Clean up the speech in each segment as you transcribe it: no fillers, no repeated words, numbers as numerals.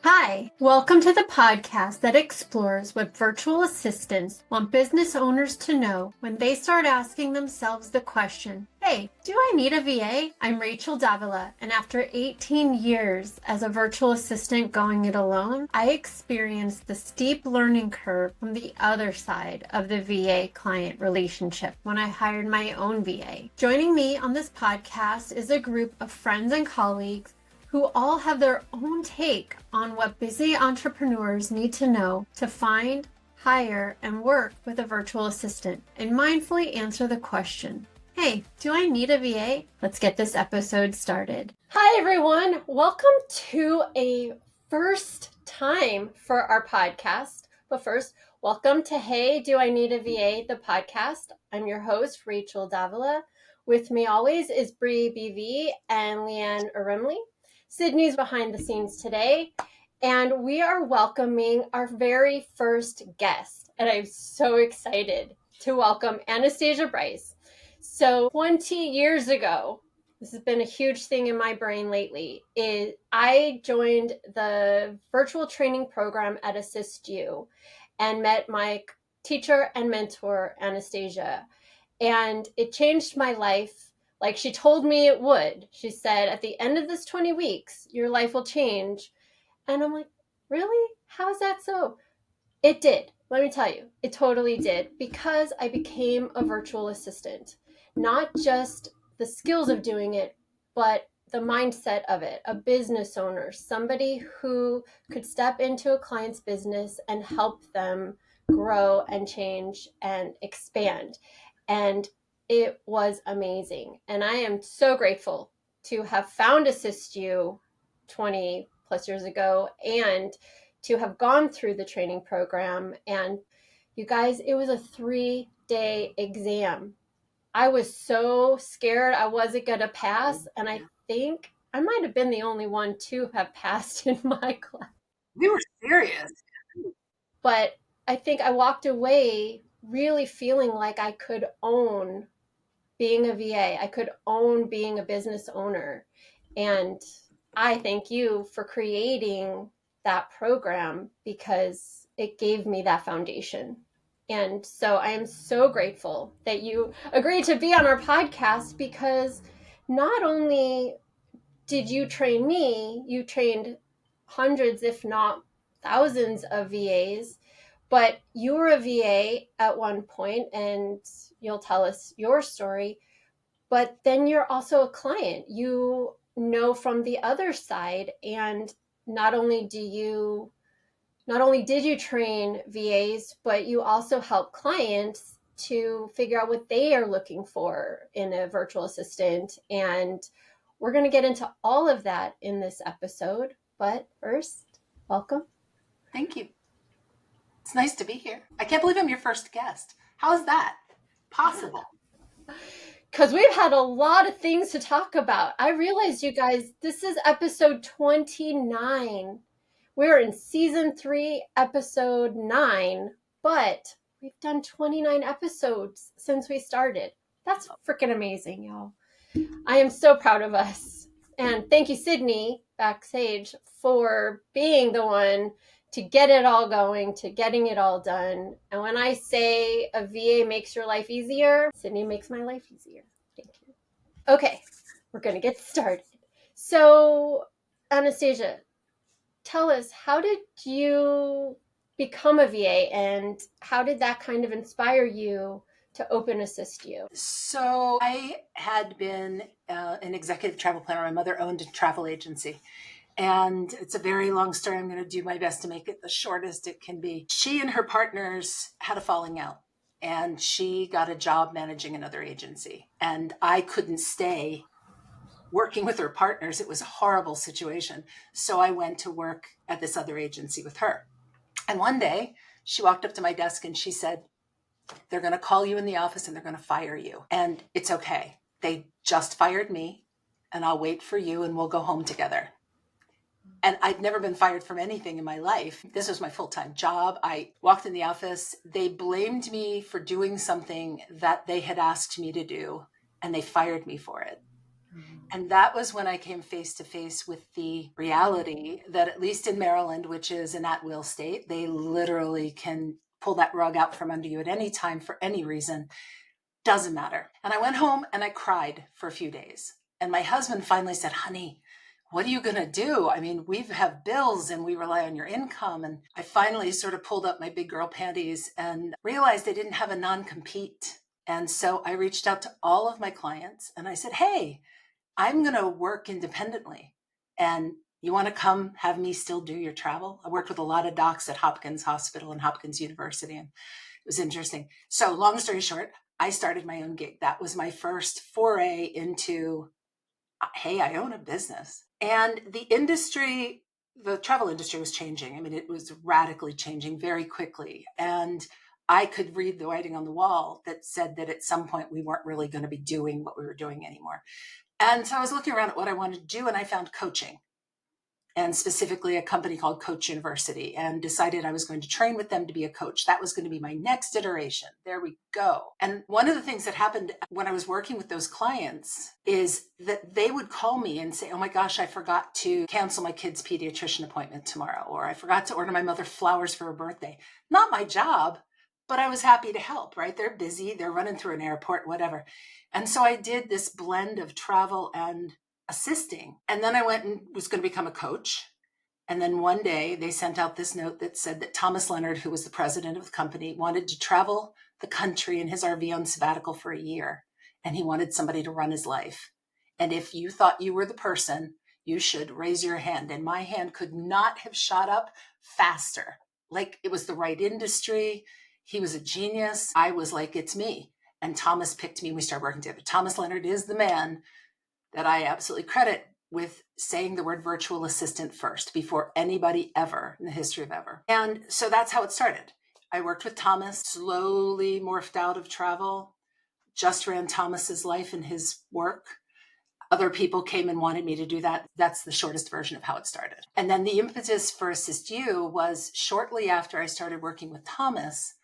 Hi, welcome to the podcast that explores what virtual assistants want business owners to know when they start asking themselves the question, hey, do I need a VA? I'm Rachel Davila, and after 18 years as a virtual assistant going it alone, I experienced the steep learning curve from the other side of the VA client relationship when I hired my own VA. Joining me on this podcast is a group of friends and colleagues who all have their own take on what busy entrepreneurs need to know to find, hire, and work with a virtual assistant, and mindfully answer the question, hey, do I need a VA? Let's get this episode started. Hi, everyone. Welcome to a first time for our podcast. But first, welcome to Hey, Do I Need a VA, the podcast. I'm your host, Rachel Davila. With me always is Bree BV and Leanne Arimley. Sydney's behind the scenes today, and we are welcoming our very first guest, and I'm so excited to welcome Anastasia Brice. So 20 years ago, this has been a huge thing in my brain lately, I joined the virtual training program at AssistU and met my teacher and mentor, Anastasia, and it changed my life. Like she told me it would. She said, at the end of this 20 weeks, your life will change. And I'm like, really? How is that so? It did. Let me tell you, it totally did, because I became a virtual assistant. Not just the skills of doing it, but the mindset of it, a business owner, somebody who could step into a client's business and help them grow and change and expand. And it was amazing. And I am so grateful to have found AssistU 20 plus years ago and to have gone through the training program. And you guys, it was a 3-day exam. I was so scared I wasn't going to pass. And I think I might have been the only one to have passed in my class. We were serious. But I think I walked away really feeling like I could own being a VA. I could own being a business owner. And I thank you for creating that program because it gave me that foundation. And so I am so grateful that you agreed to be on our podcast, because not only did you train me, you trained hundreds, if not thousands of VAs, but you were a VA at one point, and you'll tell us your story. But then you're also a client. You know from the other side. And not only did you train VAs, but you also help clients to figure out what they are looking for in a virtual assistant. And we're going to get into all of that in this episode. But first, welcome. Thank you. It's nice to be here. I can't believe I'm your first guest. How is that possible? Because we've had a lot of things to talk about. I realized, you guys, this is episode 29. We're in season 3, episode 9, but we've done 29 episodes since we started. That's freaking amazing, y'all. I am so proud of us. And thank you, Sydney, backstage, for being the one to get it all going, to getting it all done. And when I say a VA makes your life easier, Sydney makes my life easier. Thank you. Okay, we're going to get started. So, Anastasia, tell us, how did you become a VA, and how did that kind of inspire you to open AssistU? So I had been an executive travel planner. My mother owned a travel agency. And it's a very long story. I'm going to do my best to make it the shortest it can be. She and her partners had a falling out, and she got a job managing another agency. And I couldn't stay working with her partners. It was a horrible situation. So I went to work at this other agency with her. And one day she walked up to my desk and she said, they're going to call you in the office and they're going to fire you. And it's okay. They just fired me, and I'll wait for you and we'll go home together. And I'd never been fired from anything in my life. This was my full-time job. I walked in the office. They blamed me for doing something that they had asked me to do, and they fired me for it. And that was when I came face to face with the reality that, at least in Maryland, which is an at-will state, they literally can pull that rug out from under you at any time for any reason. Doesn't matter. And I went home and I cried for a few days. And my husband finally said, honey, what are you going to do? I mean, we have bills and we rely on your income. And I finally sort of pulled up my big girl panties and realized I didn't have a non-compete. And so I reached out to all of my clients and I said, hey, I'm going to work independently. And you want to come have me still do your travel? I worked with a lot of docs at Hopkins Hospital and Hopkins University, and it was interesting. So long story short, I started my own gig. That was my first foray into, hey, I own a business. And the industry, the travel industry was changing. I mean, it was radically changing very quickly. And I could read the writing on the wall that said that at some point we weren't really going to be doing what we were doing anymore. And so I was looking around at what I wanted to do, and I found coaching, and specifically a company called Coach University, and decided I was going to train with them to be a coach. That was going to be my next iteration. There we go. And one of the things that happened when I was working with those clients is that they would call me and say, oh my gosh, I forgot to cancel my kid's pediatrician appointment tomorrow, or I forgot to order my mother flowers for her birthday. Not my job, but I was happy to help, right? They're busy, they're running through an airport, whatever. And so I did this blend of travel and assisting. And then I went and was going to become a coach. And then one day they sent out this note that said that Thomas Leonard, who was the president of the company, wanted to travel the country in his RV on sabbatical for a year. And he wanted somebody to run his life. And if you thought you were the person, you should raise your hand. And my hand could not have shot up faster. Like, it was the right industry. He was a genius. I was like, it's me. And Thomas picked me and we started working together. Thomas Leonard is the man that I absolutely credit with saying the word virtual assistant first before anybody ever in the history of ever. And so that's how it started. I worked with Thomas, slowly morphed out of travel, just ran Thomas's life and his work. Other people came and wanted me to do that. That's the shortest version of how it started. And then the impetus for AssistU was shortly after I started working with Thomas.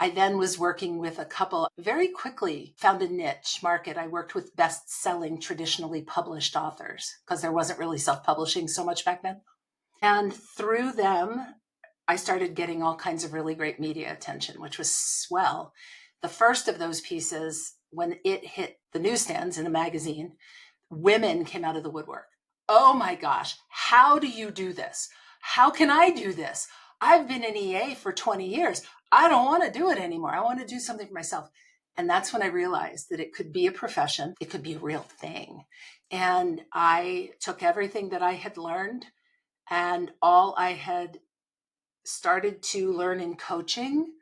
I then was working with a couple, very quickly found a niche market. I worked with best-selling, traditionally published authors because there wasn't really self-publishing so much back then. And through them, I started getting all kinds of really great media attention, which was swell. The first of those pieces, when it hit the newsstands in a magazine, women came out of the woodwork. Oh my gosh, how do you do this? How can I do this? I've been in EA for 20 years. I don't want to do it anymore. I want to do something for myself. And that's when I realized that it could be a profession. It could be a real thing. And I took everything that I had learned and all I had started to learn in coaching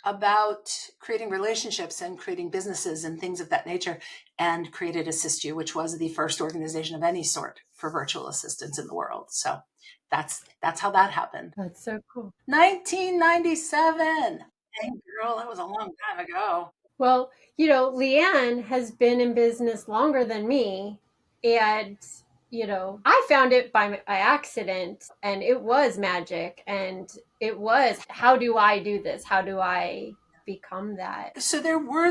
about creating relationships and creating businesses and things of that nature, and created AssistU, which was the first organization of any sort for virtual assistants in the world. So that's how that happened. That's so cool. 1997. Dang, girl, that was a long time ago. Well, Leanne has been in business longer than me. And, I found it by accident, and it was magic. And it was, how do I do this? How do I become that? So there were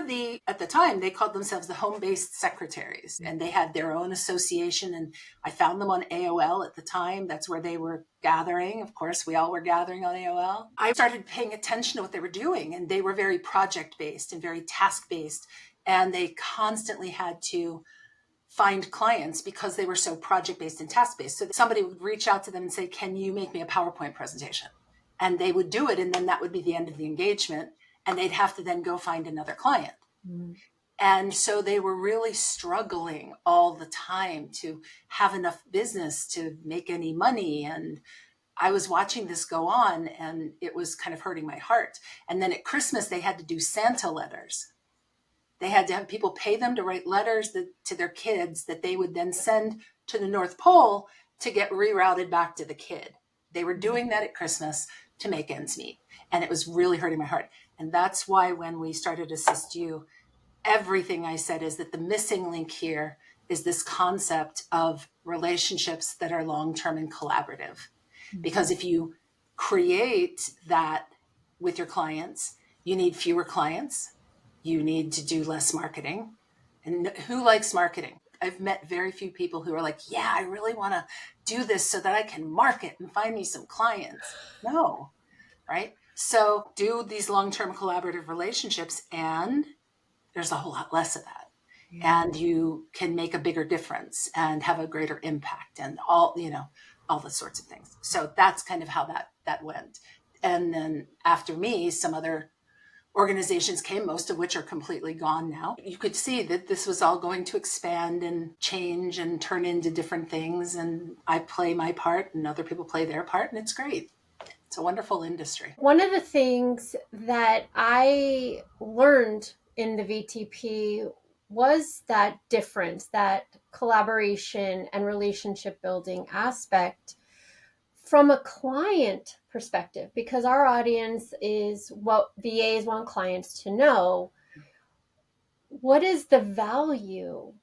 at the time, they called themselves the home-based secretaries, and they had their own association. And I found them on AOL at the time. That's where they were gathering. Of course, we all were gathering on AOL. I started paying attention to what they were doing, and they were very project-based and very task-based. And they constantly had to find clients because they were so project-based and task-based. So somebody would reach out to them and say, can you make me a PowerPoint presentation? And they would do it. And then that would be the end of the engagement. And they'd have to then go find another client. Mm. And so they were really struggling all the time to have enough business to make any money. And I was watching this go on, and it was kind of hurting my heart. And then at Christmas, they had to do Santa letters. They had to have people pay them to write letters to their kids that they would then send to the North Pole to get rerouted back to the kid. They were doing that at Christmas to make ends meet. And it was really hurting my heart. And that's why when we started AssistU, everything I said is that the missing link here is this concept of relationships that are long-term and collaborative. Mm-hmm. Because if you create that with your clients, you need fewer clients. You need to do less marketing. And who likes marketing? I've met very few people who are like, yeah, I really want to do this so that I can market and find me some clients. No, right? So do these long-term collaborative relationships, and there's a whole lot less of that. Yeah. And you can make a bigger difference and have a greater impact and all the sorts of things. So that's kind of how that went. And then after me, some other organizations came, most of which are completely gone now. You could see that this was all going to expand and change and turn into different things. And I play my part and other people play their part, and it's great. It's a wonderful industry. One of the things that I learned in the VTP was that difference, that collaboration and relationship building aspect from a client perspective, because our audience is what VAs want clients to know. What is the value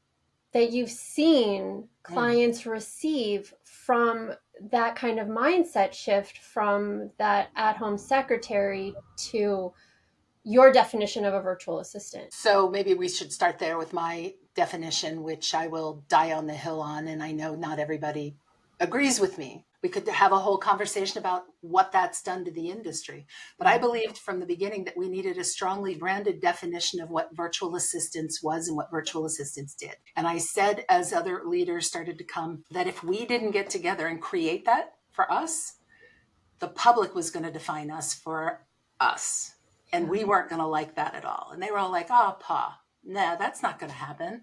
that you've seen clients receive from that kind of mindset shift, from that at-home secretary to your definition of a virtual assistant? So maybe we should start there with my definition, which I will die on the hill on, and I know not everybody agrees with me. We could have a whole conversation about what that's done to the industry. But I believed from the beginning that we needed a strongly branded definition of what virtual assistance was and what virtual assistance did. And I said, as other leaders started to come, that if we didn't get together and create that for us, the public was going to define us for us. And we weren't going to like that at all. And they were all like, oh, Pa, nah, that's not going to happen.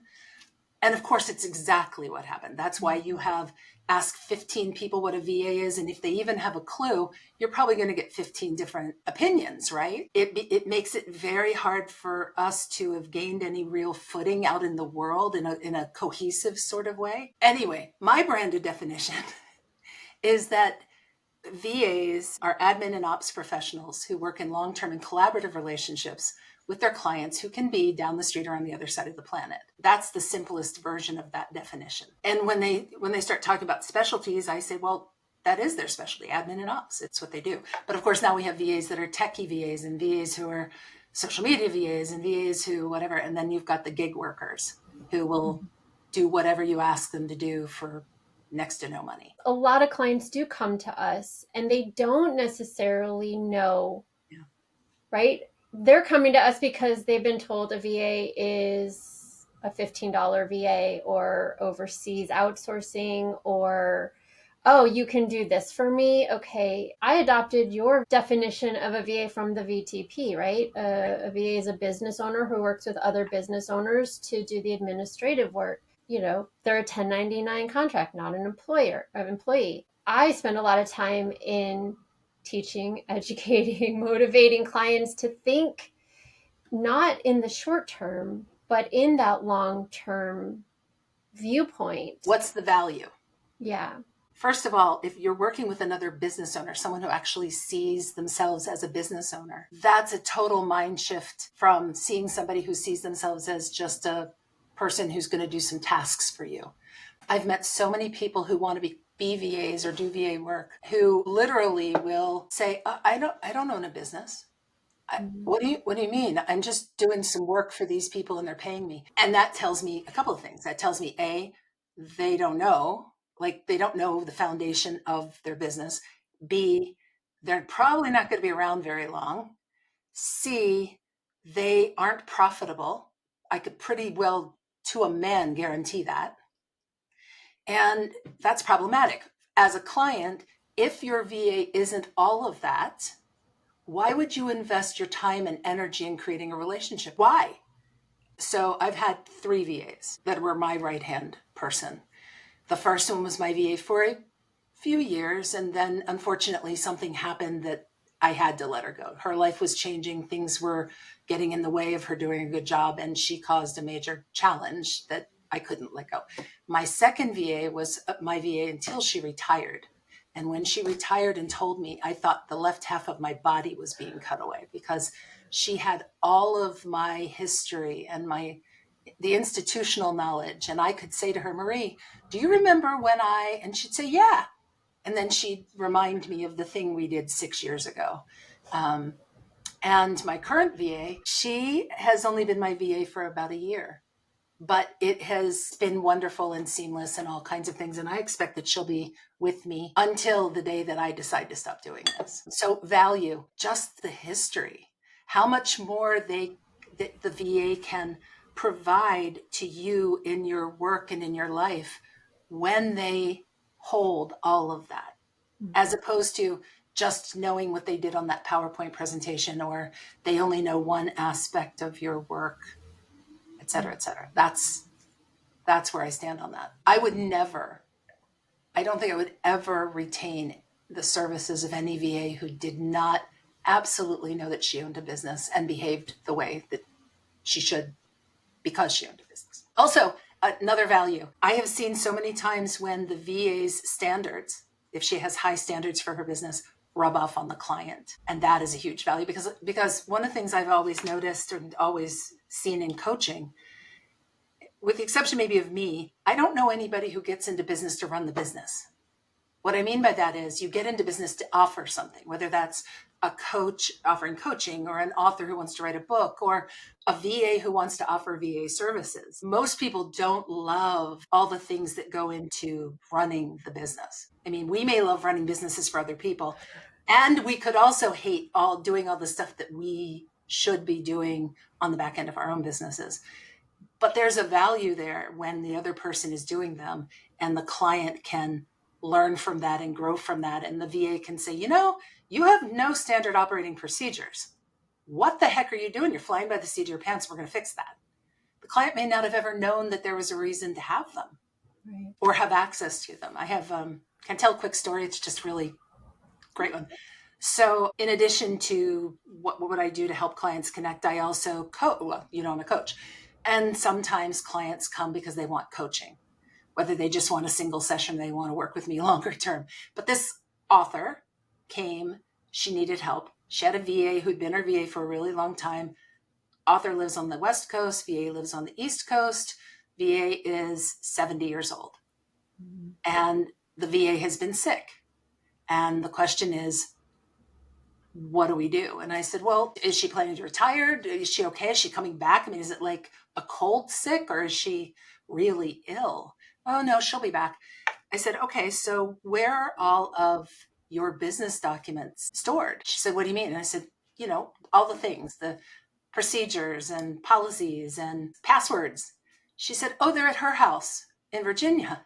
And of course, it's exactly what happened. That's why you have ask 15 people what a VA is. And if they even have a clue, you're probably going to get 15 different opinions, right? It makes it very hard for us to have gained any real footing out in the world in a cohesive sort of way. Anyway, my branded definition is that VAs are admin and ops professionals who work in long-term and collaborative relationships with their clients who can be down the street or on the other side of the planet. That's the simplest version of that definition. And when they start talking about specialties, I say, well, that is their specialty, admin and ops. It's what they do. But of course, now we have VAs that are techie VAs and VAs who are social media VAs and VAs who whatever. And then you've got the gig workers who will do whatever you ask them to do for next to no money. A lot of clients do come to us and they don't necessarily know, right? They're coming to us because they've been told a VA is a $15 VA or overseas outsourcing, or, oh, you can do this for me. Okay, I adopted your definition of a VA from the VTP, right? A VA is a business owner who works with other business owners to do the administrative work. You know, they're a 1099 contract, not an employee. I spend a lot of time in teaching, educating, motivating clients to think not in the short term, but in that long-term viewpoint. What's the value? Yeah. First of all, if you're working with another business owner, someone who actually sees themselves as a business owner, that's a total mind shift from seeing somebody who sees themselves as just a person who's going to do some tasks for you. I've met so many people who want to be VAs or do VA work who literally will say, I don't own a business. What do you mean? I'm just doing some work for these people and they're paying me. And that tells me a couple of things. That tells me, A, they don't know the foundation of their business. B, they're probably not going to be around very long. C, they aren't profitable. I could pretty well, to a man, guarantee that. And that's problematic. As a client, if your VA isn't all of that, why would you invest your time and energy in creating a relationship? Why? So I've had 3 VAs that were my right-hand person. The first one was my VA for a few years, and then unfortunately something happened that I had to let her go. Her life was changing. Things were getting in the way of her doing a good job, and she caused a major challenge that I couldn't let go. My second VA was my VA until she retired. And when she retired and told me, I thought the left half of my body was being cut away, because she had all of my history and the institutional knowledge. And I could say to her, Marie, do you remember when and she'd say, yeah. And then she'd remind me of the thing we did 6 years ago. And my current VA, she has only been my VA for about a year. but it has been wonderful and seamless and all kinds of things. And I expect that she'll be with me until the day that I decide to stop doing this. So value, just the history, how much more the VA can provide to you in your work and in your life when they hold all of that, as opposed to just knowing what they did on that PowerPoint presentation, or they only know one aspect of your work, et cetera, et cetera. That's where I stand on that. I don't think I would ever retain the services of any VA who did not absolutely know that she owned a business and behaved the way that she should because she owned a business. Also, another value. I have seen so many times when the VA's standards, if she has high standards for her business, rub off on the client. And that is a huge value because one of the things I've always noticed and always seen in coaching, with the exception maybe of me, I don't know anybody who gets into business to run the business. What I mean by that is you get into business to offer something, whether that's a coach offering coaching, or an author who wants to write a book, or a VA who wants to offer VA services. Most people don't love all the things that go into running the business. I mean, we may love running businesses for other people, and we could also hate doing all the stuff that we should be doing on the back end of our own businesses. But there's a value there when the other person is doing them and the client can learn from that and grow from that. And the VA can say, you have no standard operating procedures. What the heck are you doing? You're flying by the seat of your pants. We're going to fix that. The client may not have ever known that there was a reason to have them, right, or have access to them. I have, can I tell a quick story? It's just really great one. So in addition to what I do to help clients connect, I also I'm a coach. And sometimes clients come because they want coaching, whether they just want a single session, they want to work with me longer term. But this author came, she needed help. She had a VA who'd been her VA for a really long time. Author lives on the West Coast, VA lives on the East Coast. VA is 70 years old. Mm-hmm. And the VA has been sick. And the question is, what do we do? And I said, well, is she planning to retire? Is she okay? Is she coming back? I mean, is it like a cold sick, or is she really ill? Oh, no, she'll be back. I said, okay, so where are all of your business documents stored? She said, what do you mean? And I said, all the things, the procedures and policies and passwords. She said, oh, they're at her house in Virginia.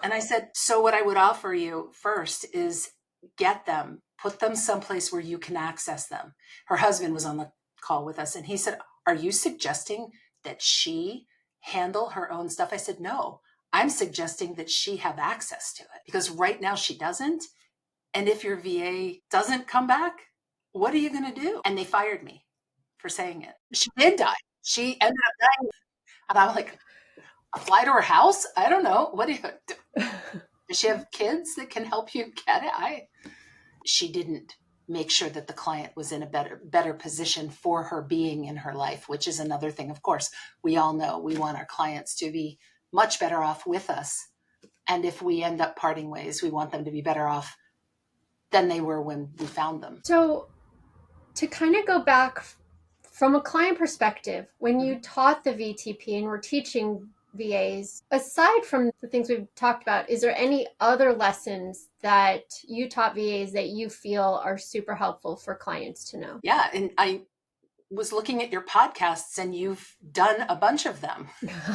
And I said, so what I would offer you first is get them, put them someplace where you can access them. Her husband was on the call with us, and he said, are you suggesting that she handle her own stuff? I said, no, I'm suggesting that she have access to it, because right now she doesn't. And if your VA doesn't come back, what are you going to do? And they fired me for saying it. She did die. She ended up dying. And I'm like, fly to her house? I don't know. What do you do? Does she have kids that can help you get it? She didn't make sure that the client was in a better position for her being in her life, which is another thing. Of course, we all know we want our clients to be much better off with us. And if we end up parting ways, we want them to be better off than they were when we found them. So to kind of go back from a client perspective, when you taught the VTP and were teaching VAs, aside from the things we've talked about, is there any other lessons that you taught VAs that you feel are super helpful for clients to know? Yeah. And I was looking at your podcasts, and you've done a bunch of them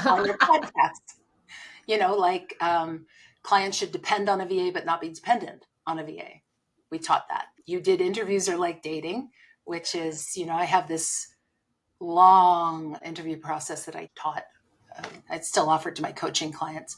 on your podcasts. Like clients should depend on a VA, but not be dependent on a VA. We taught that. You did interviews are like dating, which is, I have this long interview process that I taught. I'd still offer it to my coaching clients,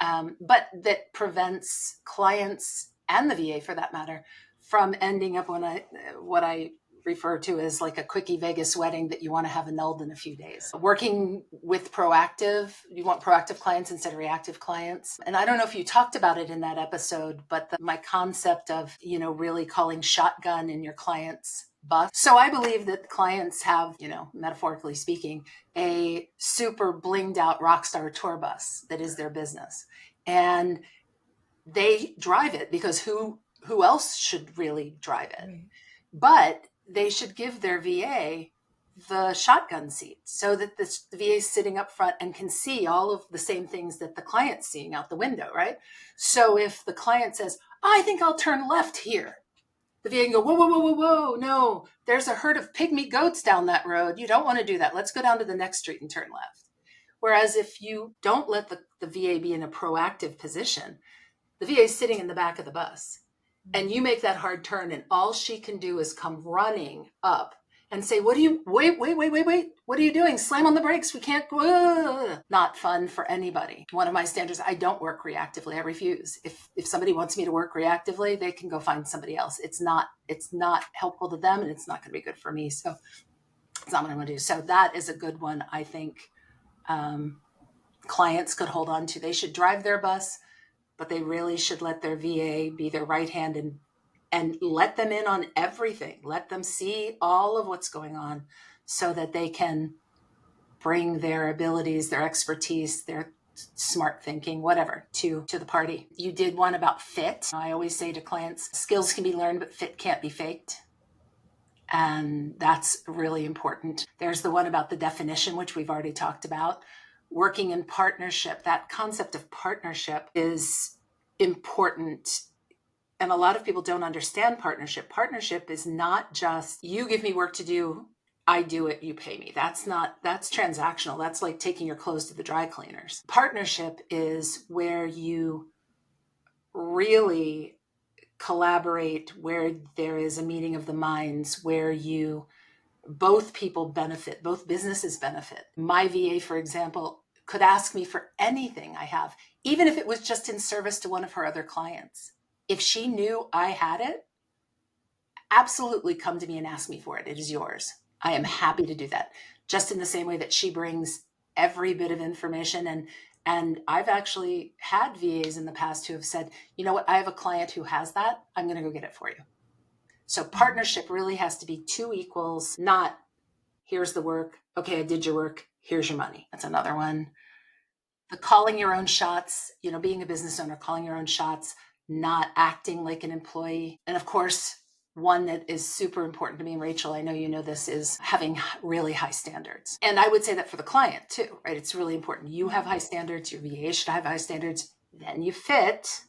but that prevents clients, and the VA for that matter, from ending up what I refer to as like a quickie Vegas wedding that you want to have annulled in a few days. Working with you want proactive clients instead of reactive clients. And I don't know if you talked about it in that episode, but my concept of, really calling shotgun in your client's bus. So I believe that clients have, metaphorically speaking, a super blinged out rock star tour bus that is their business. And they drive it because who else should really drive it? Right. But they should give their VA the shotgun seat so that the VA is sitting up front and can see all of the same things that the client's seeing out the window, right? So if the client says, oh, I think I'll turn left here, the VA can go, whoa, whoa, whoa, whoa, whoa, no, there's a herd of pygmy goats down that road. You don't want to do that. Let's go down to the next street and turn left. Whereas if you don't let the VA be in a proactive position, the VA is sitting in the back of the bus and you make that hard turn and all she can do is come running up and say, what are you, wait, what are you doing? Slam on the brakes. We can't go. Not fun for anybody. One of my standards, I don't work reactively. I refuse. If somebody wants me to work reactively, they can go find somebody else. It's not helpful to them and it's not going to be good for me. So it's not what I'm going to do. So that is a good one. I think clients could hold on to. They should drive their bus, but they really should let their VA be their right hand and let them in on everything. Let them see all of what's going on so that they can bring their abilities, their expertise, their smart thinking, whatever, to the party. You did one about fit. I always say to clients, skills can be learned, but fit can't be faked. And that's really important. There's the one about the definition, which we've already talked about. Working in partnership, that concept of partnership is important. And a lot of people don't understand partnership. Partnership is not just you give me work to do, I do it, you pay me. That's transactional. That's like taking your clothes to the dry cleaners. Partnership is where you really collaborate, where there is a meeting of the minds, where both people benefit, both businesses benefit. My VA, for example, could ask me for anything I have, even if it was just in service to one of her other clients. If she knew I had it, absolutely come to me and ask me for it. It is yours. I am happy to do that. Just in the same way that she brings every bit of information. And I've actually had VAs in the past who have said, you know what, I have a client who has that. I'm going to go get it for you. So partnership really has to be two equals, not here's the work. Okay, I did your work. Here's your money. That's another one. The calling your own shots, being a business owner, calling your own shots, not acting like an employee. And of course, one that is super important to me, and Rachel, I know you know this, is having really high standards. And I would say that for the client too, right? It's really important. You have high standards, your VA should have high standards, then you fit.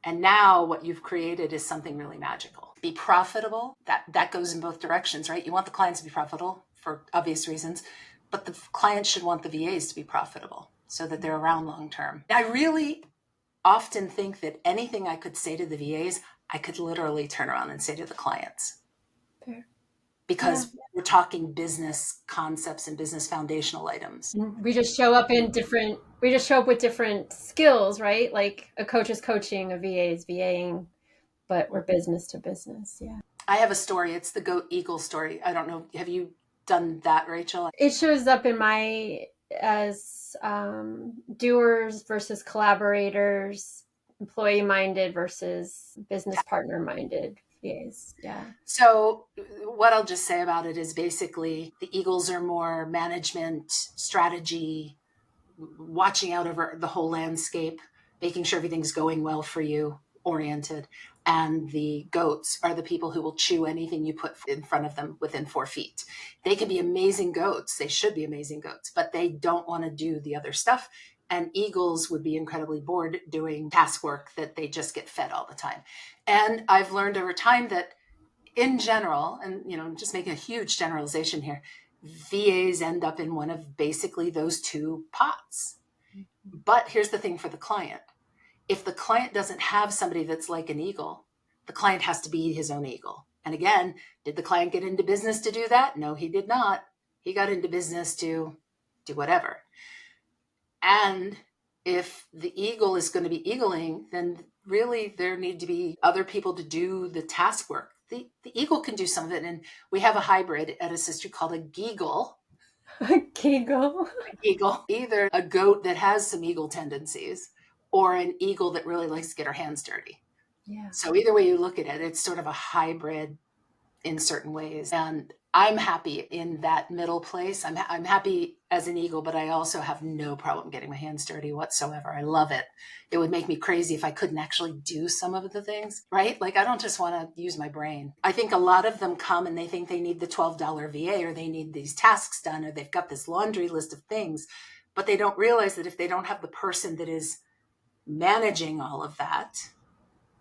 And now what you've created is something really magical. Be profitable. That goes in both directions, right? You want the clients to be profitable for obvious reasons, but the clients should want the VAs to be profitable so that they're around long term. I really often think that anything I could say to the VAs, I could literally turn around and say to the clients. Fair. Because we're talking business concepts and business foundational items. We just show up with different skills, right? Like a coach is coaching, a VA is VAing, but we're business to business. Yeah. I have a story. It's the goat eagle story. I don't know. Have you done that, Rachel? It shows up in as doers versus collaborators, employee minded versus business partner minded VAs. Yeah. So what I'll just say about it is basically the eagles are more management, strategy, watching out over the whole landscape, making sure everything's going well for you, oriented. And the goats are the people who will chew anything you put in front of them within 4 feet. They can be amazing goats. They should be amazing goats, but they don't want to do the other stuff. And eagles would be incredibly bored doing task work that they just get fed all the time. And I've learned over time that in general, and just making a huge generalization here, VAs end up in one of basically those two pots. But here's the thing for the client. If the client doesn't have somebody that's like an eagle, the client has to be his own eagle. And again, did the client get into business to do that? No, he did not. He got into business to do whatever. And if the eagle is going to be eagling, then really there need to be other people to do the task work. The eagle can do some of it. And we have a hybrid at AssistU called a geagle. A geagle. Either a goat that has some eagle tendencies or an eagle that really likes to get her hands dirty. Yeah. So either way you look at it, it's sort of a hybrid in certain ways. And I'm happy in that middle place. I'm happy as an eagle, but I also have no problem getting my hands dirty whatsoever. I love it. It would make me crazy if I couldn't actually do some of the things, right? Like, I don't just want to use my brain. I think a lot of them come and they think they need the $12 VA, or they need these tasks done, or they've got this laundry list of things, but they don't realize that if they don't have the person that is managing all of that,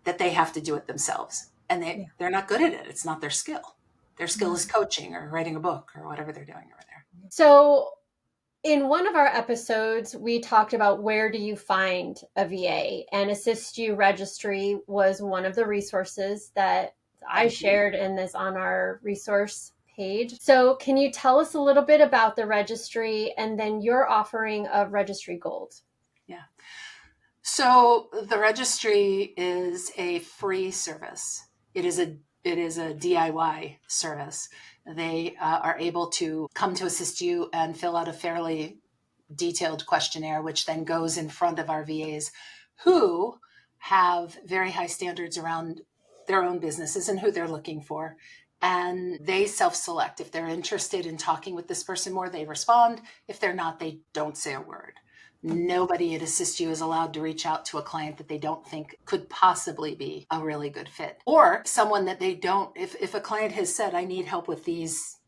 that they have to do it themselves. And they're not good at it. It's not their skill. Their skill is coaching or writing a book or whatever they're doing over there. So in one of our episodes, we talked about where do you find a VA, and AssistU Registry was one of the resources that I shared in this on our resource page. So can you tell us a little bit about the registry and then your offering of Registry Gold? Yeah. So the registry is a free service. It is a DIY service. They are able to come to AssistU and fill out a fairly detailed questionnaire, which then goes in front of our VAs who have very high standards around their own businesses and who they're looking for. And they self-select. If they're interested in talking with this person more, they respond. If they're not, they don't say a word. Nobody at AssistU is allowed to reach out to a client that they don't think could possibly be a really good fit, or someone that they don't, if a client has said, I need help with these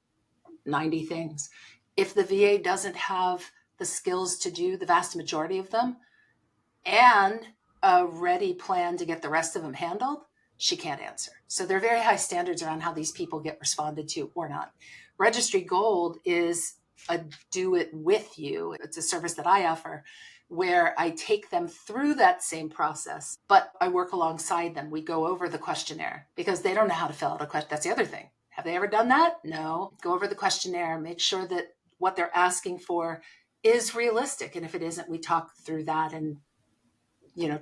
90 things, if the VA doesn't have the skills to do the vast majority of them and a ready plan to get the rest of them handled, she can't answer. So there are very high standards around how these people get responded to or not. Registry Gold is a do it with you. It's a service that I offer where I take them through that same process, but I work alongside them. We go over the questionnaire because they don't know how to fill out a question. That's the other thing. Have they ever done that? No. Go over the questionnaire, make sure that what they're asking for is realistic. And if it isn't, we talk through that and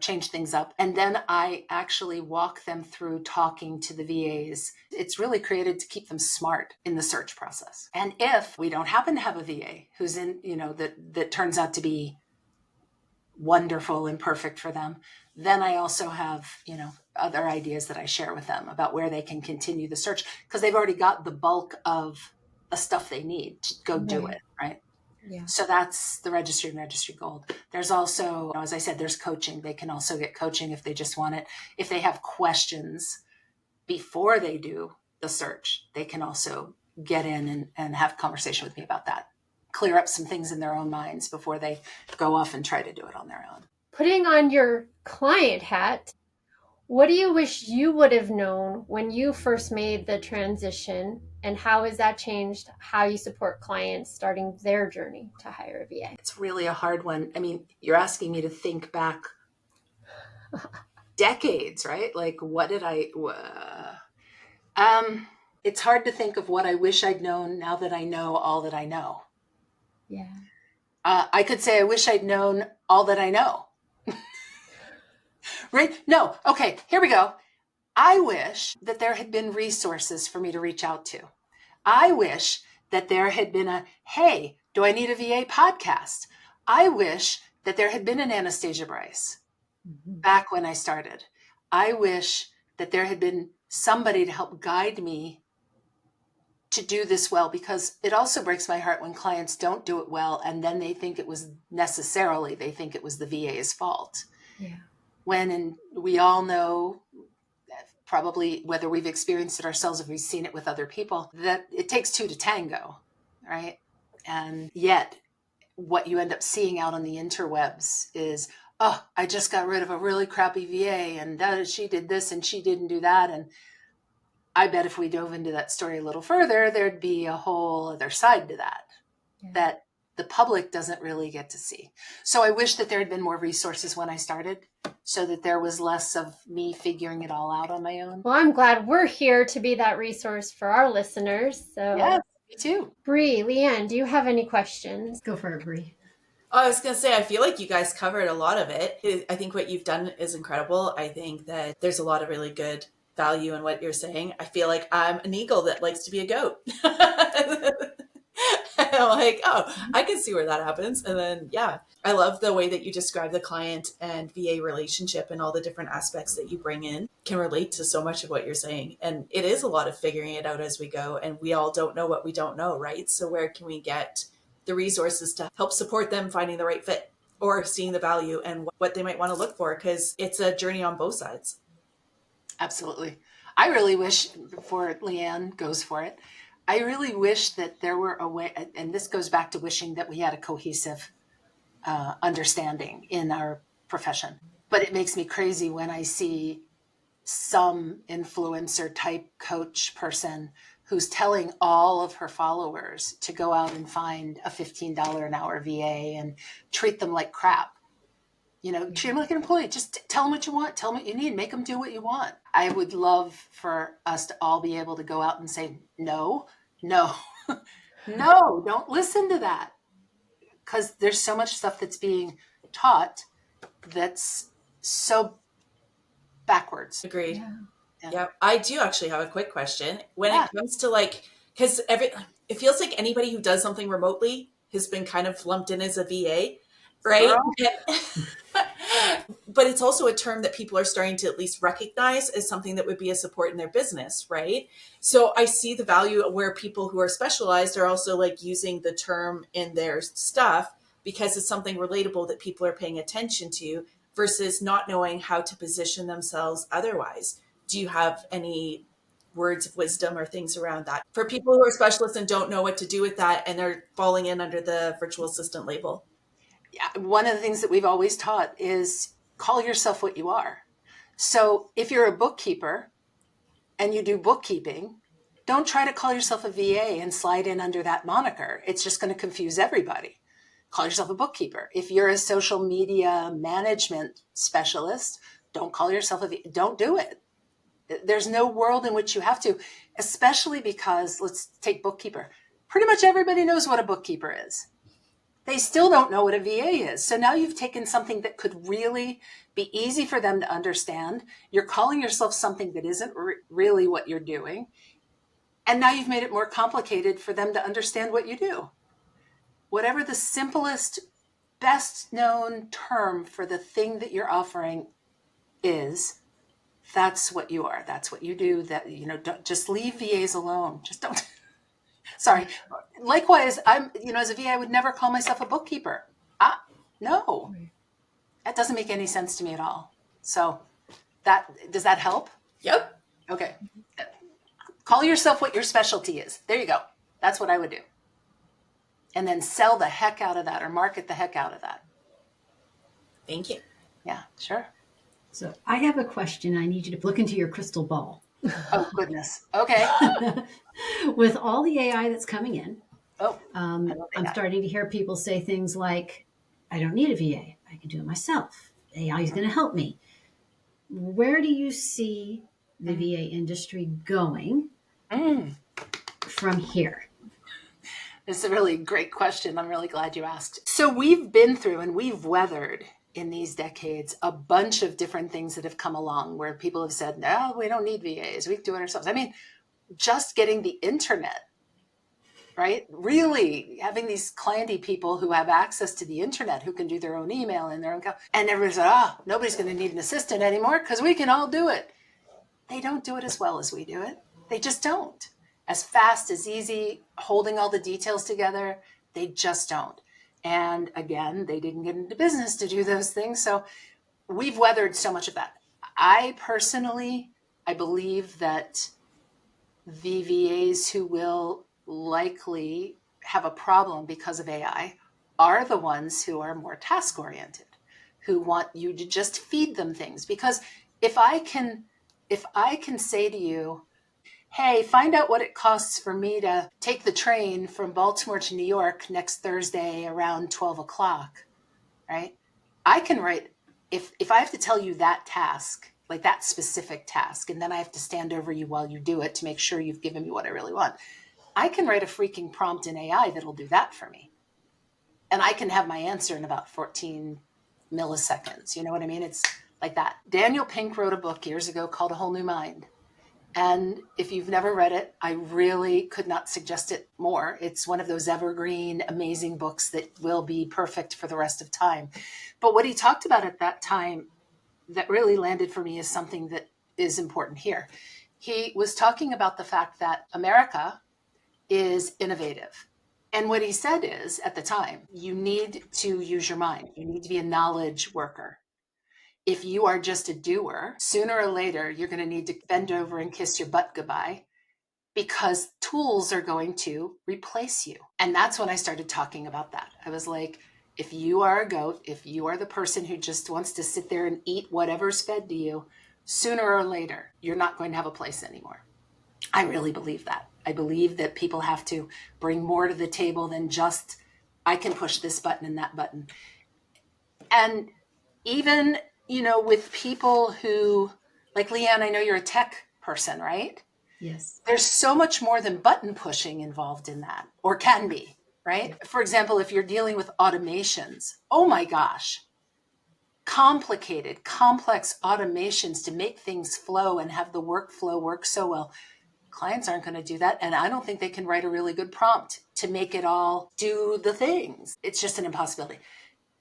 change things up. And then I actually walk them through talking to the VAs. It's really created to keep them smart in the search process. And if we don't happen to have a VA who's in, that turns out to be wonderful and perfect for them, then I also have, other ideas that I share with them about where they can continue the search, because they've already got the bulk of the stuff they need to go do it, right? Yeah. So that's the registry and Registry Gold. There's also, as I said, there's coaching. They can also get coaching if they just want it. If they have questions before they do the search, they can also get in and have a conversation with me about that. Clear up some things in their own minds before they go off and try to do it on their own. Putting on your client hat, what do you wish you would have known when you first made the transition, and how has that changed how you support clients starting their journey to hire a VA? It's really a hard one. I mean, you're asking me to think back decades, right? Like, what did it's hard to think of what I wish I'd known now that I know all that I know. Yeah. I could say I wish I'd known all that I know. Right? No. Okay, here we go. I wish that there had been resources for me to reach out to. I wish that there had been a, hey, do I need a VA podcast? I wish that there had been an Anastasia Brice back when I started. I wish that there had been somebody to help guide me to do this well, because it also breaks my heart when clients don't do it well and then they think it was the VA's fault. Yeah. And we all know, probably whether we've experienced it ourselves or we've seen it with other people, that it takes two to tango, right? And yet what you end up seeing out on the interwebs is, oh, I just got rid of a really crappy VA and she did this and she didn't do that. And I bet if we dove into that story a little further, there'd be a whole other side to that, that the public doesn't really get to see. So I wish that there had been more resources when I started, so that there was less of me figuring it all out on my own. Well, I'm glad we're here to be that resource for our listeners. So yeah, me too. Bree, Leanne, do you have any questions? Go for it, Bree. Oh, I was going to say, I feel like you guys covered a lot of it. I think what you've done is incredible. I think that there's a lot of really good value in what you're saying. I feel like I'm an eagle that likes to be a goat. I'm like, oh, I can see where that happens. And then, yeah, I love the way that you describe the client and VA relationship and all the different aspects that you bring in can relate to so much of what you're saying. And it is a lot of figuring it out as we go. And we all don't know what we don't know, right? So where can we get the resources to help support them finding the right fit or seeing the value and what they might want to look for? Because it's a journey on both sides. Absolutely. I really wish, before Leanne goes for it, I really wish that there were a way, and this goes back to wishing that we had a cohesive understanding in our profession. But it makes me crazy when I see some influencer type coach person who's telling all of her followers to go out and find a $15 an hour VA and treat them like crap. Treat them like an employee. Just tell them what you want. Tell them what you need. Make them do what you want. I would love for us to all be able to go out and say, no, no, no, don't listen to that. Because there's so much stuff that's being taught that's so backwards. Agreed. Yeah. Yeah. I do actually have a quick question. When it comes to because it feels like anybody who does something remotely has been kind of lumped in as a VA, right? But it's also a term that people are starting to at least recognize as something that would be a support in their business, right? So I see the value where people who are specialized are also using the term in their stuff because it's something relatable that people are paying attention to versus not knowing how to position themselves otherwise. Do you have any words of wisdom or things around that for people who are specialists and don't know what to do with that and they're falling in under the virtual assistant label? Yeah, one of the things that we've always taught is call yourself what you are. So if you're a bookkeeper and you do bookkeeping, don't try to call yourself a VA and slide in under that moniker. It's just going to confuse everybody. Call yourself a bookkeeper. If you're a social media management specialist, don't call yourself a VA. Don't do it. There's no world in which you have to, especially because, let's take bookkeeper. Pretty much everybody knows what a bookkeeper is. They still don't know what a VA is. So now you've taken something that could really be easy for them to understand. You're calling yourself something that isn't really what you're doing. And now you've made it more complicated for them to understand what you do. Whatever the simplest, best known term for the thing that you're offering is, that's what you are. That's what you do. That, don't just leave VAs alone. Just don't. Sorry. Likewise, as a VA, I would never call myself a bookkeeper. No, that doesn't make any sense to me at all. So does that help? Yep. Okay. Call yourself what your specialty is. There you go. That's what I would do. And then sell the heck out of that or market the heck out of that. Thank you. Yeah, sure. So I have a question. I need you to look into your crystal ball. Oh, goodness. Okay. With all the AI that's coming in, I'm starting to hear people say things like, I don't need a VA. I can do it myself. AI is going to help me. Where do you see the VA industry going from here? It's a really great question. I'm really glad you asked. So we've been through and we've weathered in these decades a bunch of different things that have come along where people have said, no, we don't need VAs. We can do it ourselves. I mean, just getting the internet, right? Really having these clienty people who have access to the internet, who can do their own email and their own, and everybody said, nobody's going to need an assistant anymore because we can all do it. They don't do it as well as we do it. They just don't. As fast, as easy, holding all the details together, they just don't. And again, they didn't get into business to do those things. So we've weathered so much of that. I believe that the VAs who will likely have a problem because of AI are the ones who are more task oriented, who want you to just feed them things. Because if I can say to you, hey, find out what it costs for me to take the train from Baltimore to New York next Thursday around 12 o'clock, right? I can write, if I have to tell you that task, like that specific task, and then I have to stand over you while you do it to make sure you've given me what I really want, I can write a freaking prompt in AI that'll do that for me. And I can have my answer in about 14 milliseconds. You know what I mean? It's like that. Daniel Pink wrote a book years ago called A Whole New Mind. And if you've never read it, I really could not suggest it more. It's one of those evergreen, amazing books that will be perfect for the rest of time. But what he talked about at that time that really landed for me is something that is important here. He was talking about the fact that America is innovative. And what he said is, at the time, you need to use your mind. You need to be a knowledge worker. If you are just a doer, sooner or later, you're going to need to bend over and kiss your butt goodbye because tools are going to replace you. And that's when I started talking about that. I was like, if you are a goat, if you are the person who just wants to sit there and eat whatever's fed to you, sooner or later, you're not going to have a place anymore. I really believe that. I believe that people have to bring more to the table than just, I can push this button and that button. And even, with people who, like Leanne, I know you're a tech person, right? Yes. There's so much more than button pushing involved in that, or can be, right? For example, if you're dealing with automations, oh my gosh, complicated, complex automations to make things flow and have the workflow work so well. Clients aren't going to do that. And I don't think they can write a really good prompt to make it all do the things. It's just an impossibility.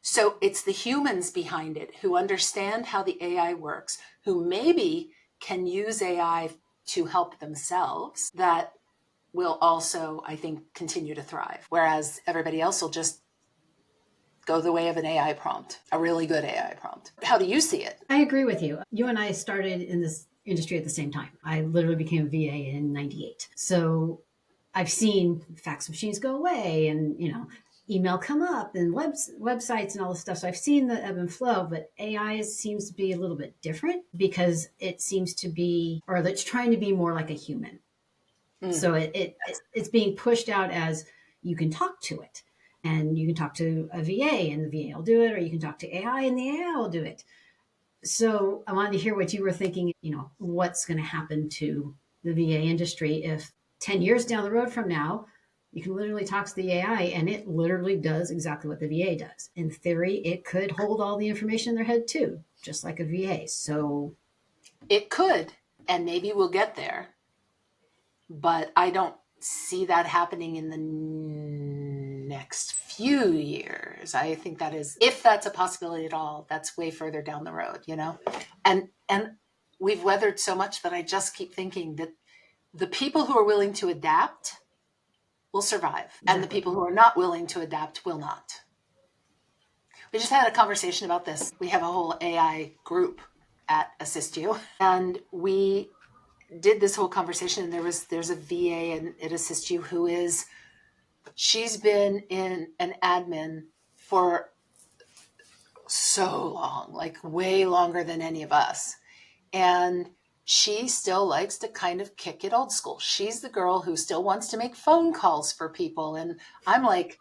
So it's the humans behind it who understand how the AI works, who maybe can use AI to help themselves, that will also, I think, continue to thrive. Whereas everybody else will just go the way of an AI prompt, a really good AI prompt. How do you see it? I agree with you. You and I started in this industry at the same time. I literally became a VA in 98. So I've seen fax machines go away and, email come up and websites and all this stuff. So I've seen the ebb and flow, but AI seems to be a little bit different because it seems to be, or it's trying to be more like a human. So it's being pushed out as you can talk to it and you can talk to a VA and the VA will do it, or you can talk to AI and the AI will do it. So I wanted to hear what you were thinking, what's going to happen to the VA industry if 10 years down the road from now, you can literally talk to the AI and it literally does exactly what the VA does. In theory, it could hold all the information in their head too, just like a VA. So it could, and maybe we'll get there, but I don't see that happening in the next few years. I think that is, if that's a possibility at all, that's way further down the road, and we've weathered so much that I just keep thinking that the people who are willing to adapt will survive, and the people who are not willing to adapt will not. We just had a conversation about this. We have a whole AI group at AssistU, and we did this whole conversation, and there's a VA at AssistU who she's been in an admin for so long, like way longer than any of us. And she still likes to kind of kick it old school. She's the girl who still wants to make phone calls for people. And I'm like,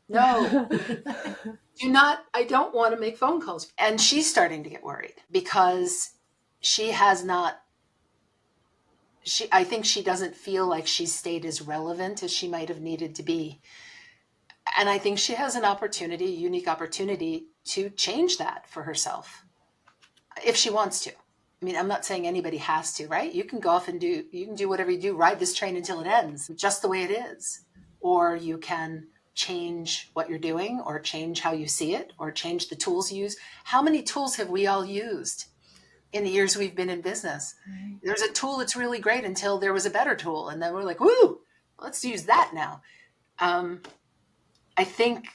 no, I don't want to make phone calls. And she's starting to get worried because I think she doesn't feel like she's stayed as relevant as she might have needed to be. And I think she has a unique opportunity to change that for herself if she wants to. I mean, I'm not saying anybody has to, right? You can go off and you can do whatever you do, ride this train until it ends, just the way it is. Or you can change what you're doing, or change how you see it, or change the tools you use. How many tools have we all used in the years we've been in business? Right. There's a tool that's really great until there was a better tool. And then we're like, woo, let's use that now. I think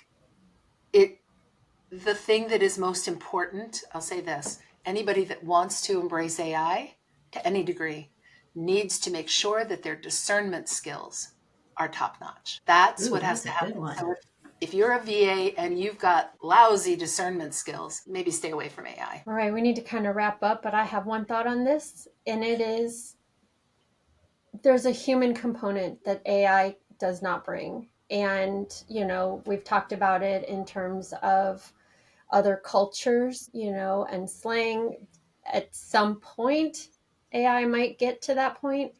the thing that is most important, I'll say this, anybody that wants to embrace AI to any degree needs to make sure that their discernment skills are top notch. That's what has to happen. So if you're a VA and you've got lousy discernment skills, maybe stay away from AI. All right, we need to kind of wrap up, but I have one thought on this, and it is there's a human component that AI does not bring. And, we've talked about it in terms of other cultures, and slang. At some point, AI might get to that point.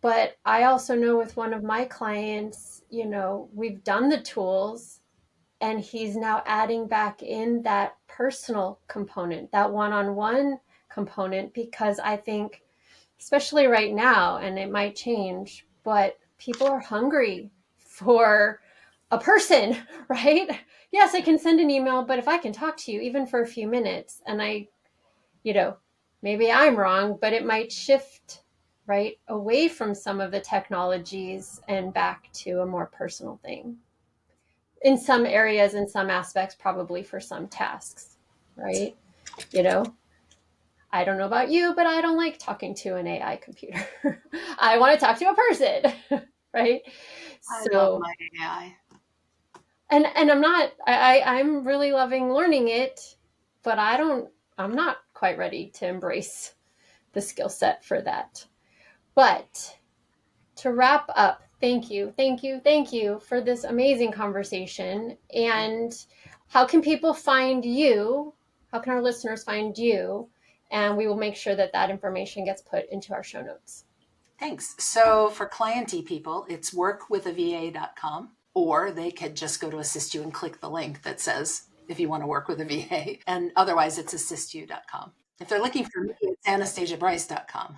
But I also know with one of my clients, we've done the tools and he's now adding back in that personal component, that one-on-one component, because I think especially right now, and it might change, but people are hungry for a person, right? Yes, I can send an email, but if I can talk to you even for a few minutes, and maybe I'm wrong, but it might shift right away from some of the technologies and back to a more personal thing. In some areas, in some aspects, probably for some tasks, right? I don't know about you, but I don't like talking to an AI computer. I want to talk to a person, right? I love my AI. And I'm really loving learning it, but I'm not quite ready to embrace the skill set for that. But to wrap up, thank you for this amazing conversation. And how can people find you? How can our listeners find you? And we will make sure that information gets put into our show notes. Thanks. So for clienty people, it's workwithava.com, or they could just go to AssistU and click the link that says, if you want to work with a VA. And otherwise, it's AssistU.com. If they're looking for me, it's AnastasiaBrice.com.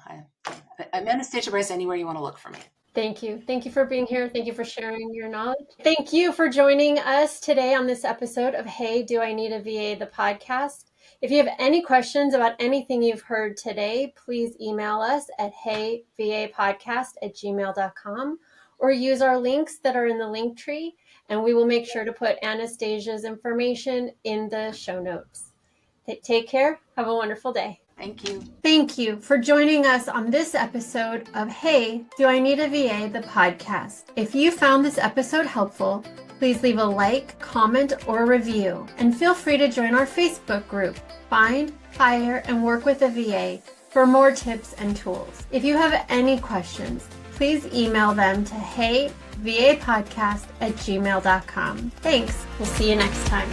I'm Anastasia Brice anywhere you want to look for me. Thank you. Thank you for being here. Thank you for sharing your knowledge. Thank you for joining us today on this episode of Hey, Do I Need a VA, the podcast. If you have any questions about anything you've heard today, please email us at heyvapodcast@gmail.com or use our links that are in the link tree, and we will make sure to put Anastasia's information in the show notes. Take care. Have a wonderful day. Thank you. Thank you for joining us on this episode of Hey, Do I Need a VA, the podcast. If you found this episode helpful, please leave a like, comment, or review. And feel free to join our Facebook group, Find, Hire, and Work with a VA, for more tips and tools. If you have any questions, please email them to heyvapodcast@gmail.com. Thanks. We'll see you next time.